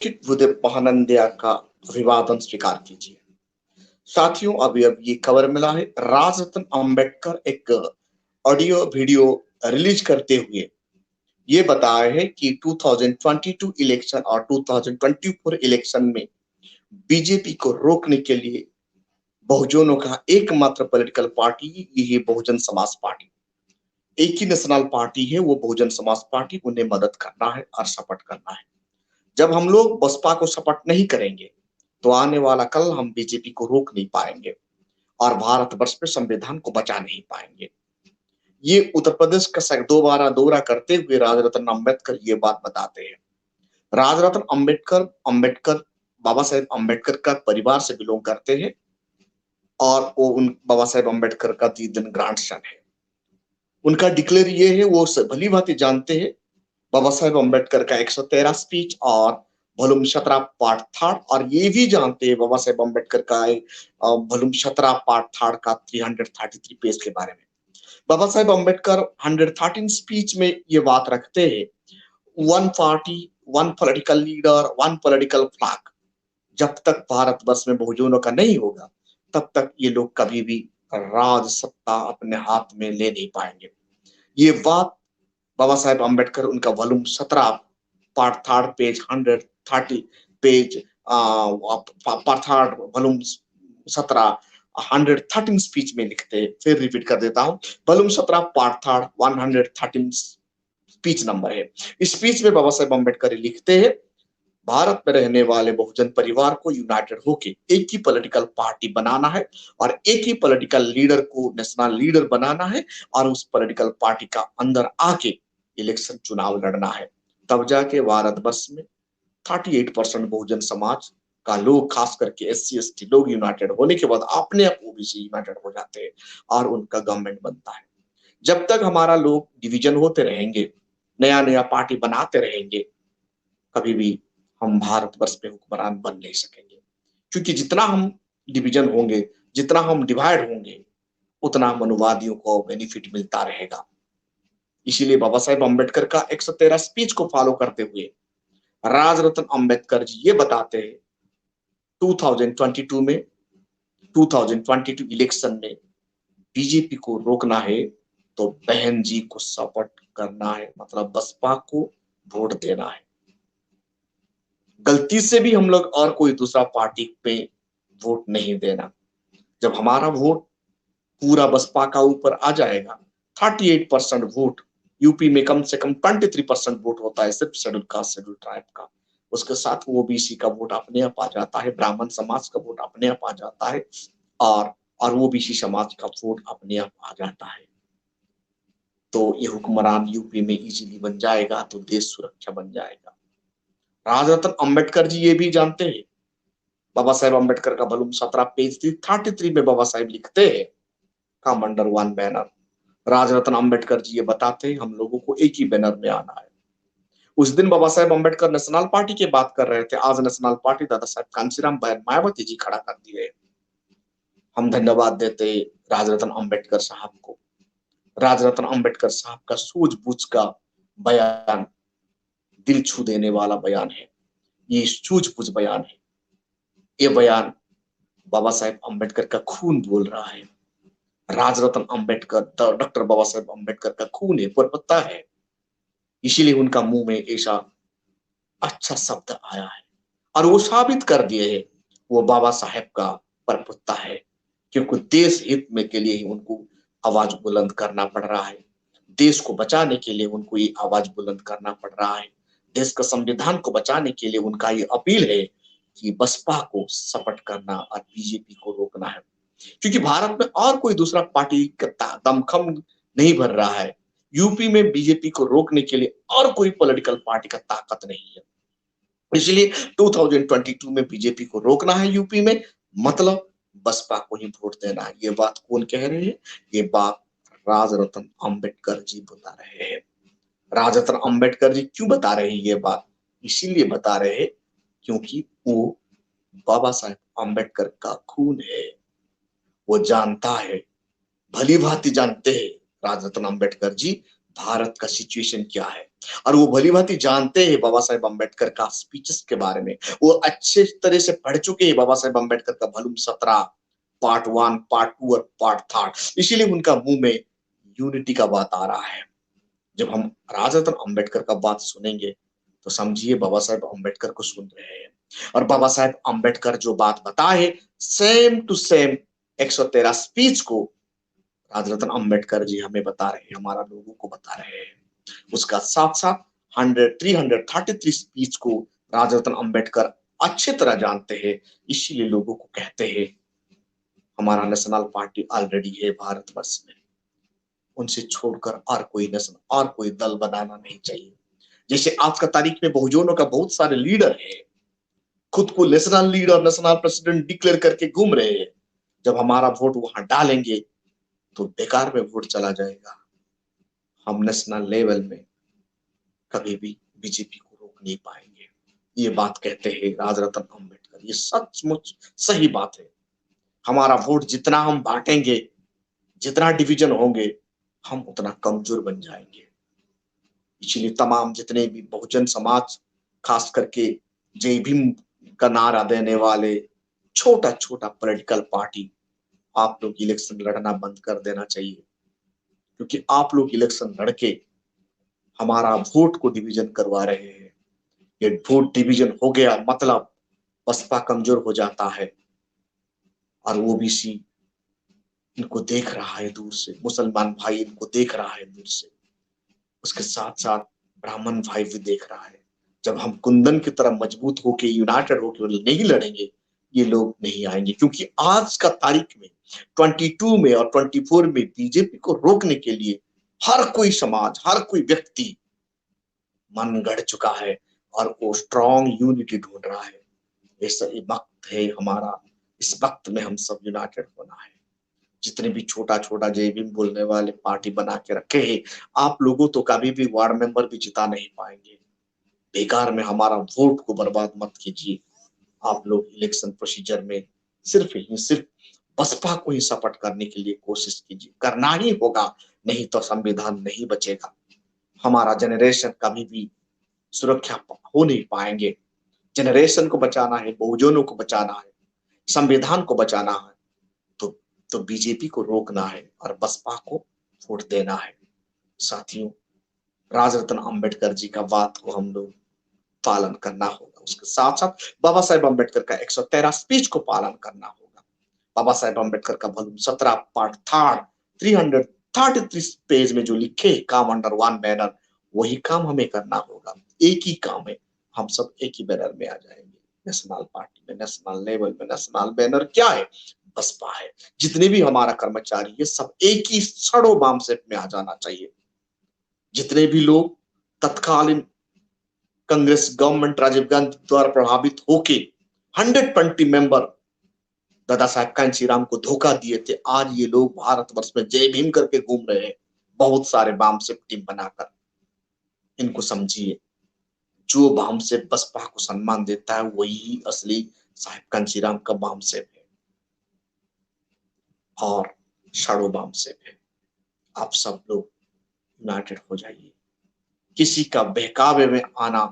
गुरुदेव महानंदिया का अभिवादन स्वीकार कीजिए। साथियों, अभी अब ये खबर मिला है, राजरत्न अंबेडकर एक ऑडियो वीडियो रिलीज करते हुए ये बताया है कि 2022 इलेक्शन और 2024 इलेक्शन में बीजेपी को रोकने के लिए बहुजनों का एकमात्र पॉलिटिकल पार्टी ये बहुजन समाज पार्टी, एक ही नेशनल पार्टी है, वो बहुजन समाज पार्टी। उन्हें मदद करना है और सपोर्ट करना है। जब हम लोग बसपा को सपोर्ट नहीं करेंगे तो आने वाला कल हम बीजेपी को रोक नहीं पाएंगे और भारतवर्ष में संविधान को बचा नहीं पाएंगे। ये उत्तर प्रदेश का दोबारा दौरा करते हुए राजरत्न अंबेडकर ये बात बताते हैं। राजरत्न अंबेडकर अंबेडकर बाबा साहेब अंबेडकर का परिवार से बिलोंग करते हैं और वो उन बाबा साहेब अंबेडकर का दीदन ग्रैंडसन है। उनका डिक्लेयर ये है, वो भली भांति जानते हैं बाबा साहेब अंबेडकर का 113 स्पीच और वॉल्यूम 17 पार्ट थर्ड, और ये भी जानते हैं बाबा साहेब अंबेडकर का वॉल्यूम 17 पार्ट थर्ड का 333 पेज के बारे में। बाबा साहेब अंबेडकर 113 स्पीच में ये बात रखते हैं, one party, one political leader, one political flag. जब तक भारतवर्ष में बहुजनों का नहीं होगा तब तक ये लोग कभी भी राज सत्ता अपने हाथ में ले नहीं पाएंगे। ये बात बाबा साहेब अंबेडकर उनका volume 17 part third page 130 page part third volume 17 113 speech में लिखते हैं। फिर रिपीट कर देता हूं, volume 17 part third 113 speech number है। इस स्पीच में बाबा साहेब अंबेडकर लिखते हैं, भारत में रहने वाले बहुजन परिवार को यूनाइटेड होकर एक ही पॉलिटिकल पार्टी बनाना है और एक ही पॉलिटिकल लीडर को नेशनल लीडर बनाना है और उस पॉलिटिकल पार्टी का अंदर आके इलेक्शन चुनाव लड़ना है। तब जाके भारतवर्ष में 38% बहुजन समाज का लोग, खास करके SC ST लोग यूनाइटेड होने के बाद अपने आप ओबीसी यूनाइटेड हो जाते हैं और उनका गवर्नमेंट बनता है। जब तक हमारा लोग डिवीजन होते रहेंगे, नया नया पार्टी बनाते रहेंगे, कभी भी हम भारतवर्ष में हुक्मरान बन नहीं सकेंगे। क्योंकि जितना हम डिवीजन होंगे, जितना हम डिवाइड होंगे, उतना मनुवादियों को बेनिफिट मिलता रहेगा। इसीलिए बाबा साहेब अंबेडकर का 113 स्पीच को फॉलो करते हुए राजरत्न अंबेडकर जी ये बताते हैं, 2022 इलेक्शन में बीजेपी को रोकना है तो बहन जी को सपोर्ट करना है, मतलब बसपा को वोट देना है। गलती से भी हम लोग और कोई दूसरा पार्टी पे वोट नहीं देना। जब हमारा वोट पूरा बसपा का ऊपर आ जाएगा, 38% वोट, यूपी में कम से कम 23% वोट होता है सिर्फ शेड्यूल कास्ट शेड्यूल ट्राइब का, उसके साथ ओबीसी का वोट अपने आप आ जाता है, ब्राह्मण समाज का वोट अपने आप आ जाता है और ओबीसी समाज का वोट अपने आप आ जाता है। तो ये हुक्मरान यूपी में इजीली बन जाएगा, तो देश सुरक्षा बन जाएगा। राजरत्न अंबेडकर जी ये भी जानते हैं, बाबा साहेब अंबेडकर का वॉल्यूम 17 पेज 33 में बाबा साहेब लिखते हैं, come under one banner. Rajratna Ambedkar ji ये बताते हैं, हम लोगों को एक ही बैनर में आना है। उस दिन बाबा साहेब अंबेडकर नेशनल पार्टी की बात कर रहे थे, आज नेशनल पार्टी दादा साहेब कांशीराम बहन मायावती जी खड़ा कर दिए। हम धन्यवाद देते राजरत्न अंबेडकर साहब को। राजरत्न अंबेडकर साहब का सूझबूझ का बयान दिल छू देने वाला बयान है। ये सूझबूझ बयान है। ये बयान बाबा साहेब अंबेडकर का खून बोल रहा है। राजरत्न अंबेडकर, डॉक्टर बाबा साहेब अंबेडकर का खून है, परपत्ता है। इसीलिए उनका मुंह में ऐसा अच्छा शब्द आया है और वो साबित कर दिए है वो बाबा साहेब का परपत्ता है, क्योंकि देश हित में के लिए ही उनको आवाज बुलंद करना पड़ रहा है। देश को बचाने के लिए उनको ये आवाज बुलंद करना पड़ रहा है। देश का संविधान को बचाने के लिए उनका ये अपील है कि बसपा को सपोर्ट करना और बीजेपी को रोकना है। क्योंकि भारत में और कोई दूसरा पार्टी का दमखम नहीं भर रहा है। यूपी में बीजेपी को रोकने के लिए और कोई पॉलिटिकल पार्टी का ताकत नहीं है। इसलिए 2022 में बीजेपी को रोकना है यूपी में, मतलब बसपा को ही वोट देना है। ये बात कौन कह रहे हैं? ये बात राजरत्न अंबेडकर जी बता रहे हैं। राजरत्न अंबेडकर जी क्यों बता रहे हैं ये बात? इसीलिए बता रहे हैं क्योंकि वो बाबा साहेब अंबेडकर का खून है। वो जानता है, भली भांति जानते हैं राजरत्न अंबेडकर जी भारत का सिचुएशन क्या है। और वो भली भांति जानते हैं बाबा साहेब अम्बेडकर का स्पीचेस के बारे में। वो अच्छे तरह से पढ़ चुके हैं बाबा साहेब अम्बेडकर का वॉल्यूम 17, पार्ट 1, पार्ट 2 और पार्ट 3। इसीलिए उनका मुंह में यूनिटी का बात आ रहा है। जब हम राजरत्न अम्बेडकर का बात सुनेंगे तो समझिए बाबा साहेब अम्बेडकर को सुन रहे हैं। और बाबा साहेब अम्बेडकर जो बात बताए सेम टू सेम 113 स्पीच को राजरत्न अम्बेडकर जी हमें बता रहे हैं, हमारा लोगों को बता रहे हैं। उसका साथ साथ 333 स्पीच को राजरत्न अम्बेडकर अच्छी तरह जानते हैं। इसीलिए लोगों को कहते हैं हमारा नेशनल पार्टी ऑलरेडी है भारतवर्ष में, उनसे छोड़कर और कोई नेशनल और कोई दल बनाना नहीं चाहिए। जैसे आज का तारीख में बहुजनों का बहुत सारे लीडर है, खुद को national leader national president declare करके घूम रहे हैं। जब हमारा वोट वहां डालेंगे तो बेकार में वोट चला जाएगा। हम नेशनल लेवल में कभी भी बीजेपी को रोक नहीं पाएंगे। ये बात कहते हैं राजरत्न अम्बेडकर। ये सचमुच सही बात है। हमारा वोट जितना हम बांटेंगे, जितना डिवीजन होंगे, हम उतना कमजोर बन जाएंगे। इसलिए तमाम जितने भी बहुजन समाज, खास करके जय भीम का नारा देने वाले छोटा छोटा पॉलिटिकल पार्टी, आप लोग इलेक्शन लड़ना बंद कर देना चाहिए। क्योंकि आप लोग इलेक्शन लड़के हमारा वोट को डिवीजन करवा रहे हैं। ये वोट डिवीजन हो गया मतलब बसपा कमजोर हो जाता है। और ओबीसी इनको देख रहा है दूर से, मुसलमान भाई इनको देख रहा है दूर से, उसके साथ साथ ब्राह्मण भाई भी देख रहा है। जब हम कुंदन की तरह मजबूत होके यूनाइटेड होके नहीं लड़ेंगे, ये लोग नहीं आएंगे। क्योंकि आज का तारीख में 22 में और 24 में बीजेपी को रोकने के लिए हर कोई समाज, हर कोई व्यक्ति मन गढ़ चुका है और वो स्ट्रॉन्ग यूनिटी ढूंढ रहा है। ऐसा वक्त है हमारा, इस वक्त में हम सब यूनाइटेड होना है। जितने भी छोटा छोटा जय भीम बोलने वाले पार्टी बना के रखे हैं, आप लोगों तो कभी भी वार्ड मेंबर भी जिता नहीं पाएंगे। बेकार में हमारा वोट को बर्बाद मत कीजिए। आप लोग इलेक्शन प्रोसीजर में सिर्फ बसपा को ही सपोर्ट करने के लिए कोशिश कीजिए, करना ही होगा, नहीं तो संविधान नहीं बचेगा। हमारा जनरेशन कभी भी सुरक्षा हो नहीं पाएंगे। जनरेशन को बचाना है, बहुजनों को बचाना है, संविधान को बचाना है, तो बीजेपी को रोकना है और बसपा को वोट देना है। साथियों, राजरत्न अम्बेडकर जी का बात को हम लोग पालन करना होगा। उसके साथ साथ बाबा साहेब अम्बेडकर का 113 स्पीच को पालन करना होगा। बाबा साहेब अम्बेडकर का वॉल्यूम 17 पार्ट 333 पेज में जो लिखे काम अंडर वन बैनर, वही काम हमें करना होगा। एक ही काम है, हम सब एक ही बैनर में आ जाएंगे। नेशनल पार्टी में, नेशनल लेवल में नेशनल बैनर क्या है? बसपा है। जितने भी हमारा कर्मचारी है सब एक ही सड़ो बाम सेट में आ जाना चाहिए। जितने भी लोग तत्कालीन कांग्रेस गवर्नमेंट राजीव गांधी द्वारा प्रभावित होके 120 मेंबर दादा साहब कांशीराम को धोखा दिए थे, आज ये लोग भारतवर्ष में जय भीम करके घूम रहे हैं, बहुत सारे बाम से टीम बनाकर। इनको समझिए, जो बाम से बसपा को सम्मान देता है वही असली साहिब कांशीराम का बाम से है और शाडो बाम से है। आप सब लोग यूनाइटेड हो जाइए। किसी का बहकावे में आना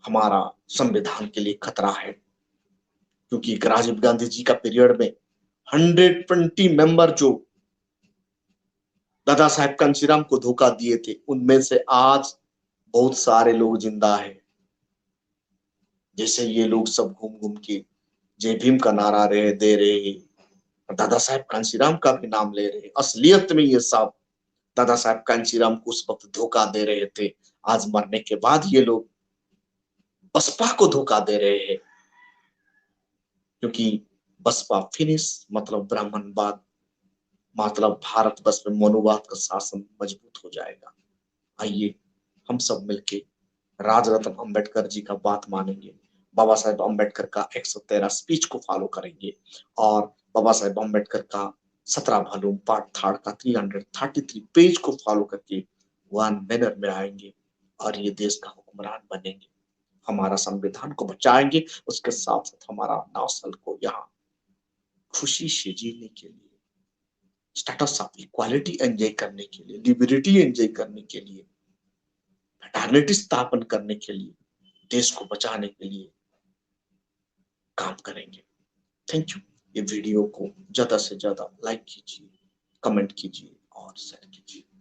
हमारा संविधान के लिए खतरा है। क्योंकि राजीव गांधी जी का पीरियड में 120 मेंबर जो दादा साहेब कांशीराम को धोखा दिए थे, उनमें से आज बहुत सारे लोग जिंदा है। जैसे ये लोग सब घूम घूम के जय भीम का नारा दे रहे हैं और दादा साहेब कांशीराम का भी नाम ले रहे हैं। असलियत में ये सब दादा साहेब कांशीराम को उस वक्त धोखा दे रहे थे। आज मरने के बाद ये लोग बसपा को धोखा दे रहे हैं। क्योंकि बसपा फिनिश मतलब ब्राह्मणवाद, मतलब भारत वर्ष में मनुवाद का शासन मजबूत हो जाएगा। आइए हम सब मिलके राजरत्न अम्बेडकर जी का बात मानेंगे, बाबा साहेब अम्बेडकर का 113 स्पीच को फॉलो करेंगे और बाबा साहेब अम्बेडकर का 17 वॉल्यूम पार्ट 3 का 333 पेज को फॉलो करके वन बैनर में आएंगे और ये देश का हुक्मरान बनेंगे। हमारा संविधान को बचाएंगे, उसके साथ साथ हमारा नस्ल को यहाँ खुशी से जीने के लिए स्टेटस ऑफ इक्वालिटी एंजॉय करने के लिए, लिबर्टी एंजॉय करने के लिए, फ्रेटर्निटी स्थापन करने के लिए, देश को बचाने के लिए काम करेंगे। Thank you. ये वीडियो को ज्यादा से ज्यादा लाइक कीजिए, कमेंट कीजिए और शेयर कीजिए।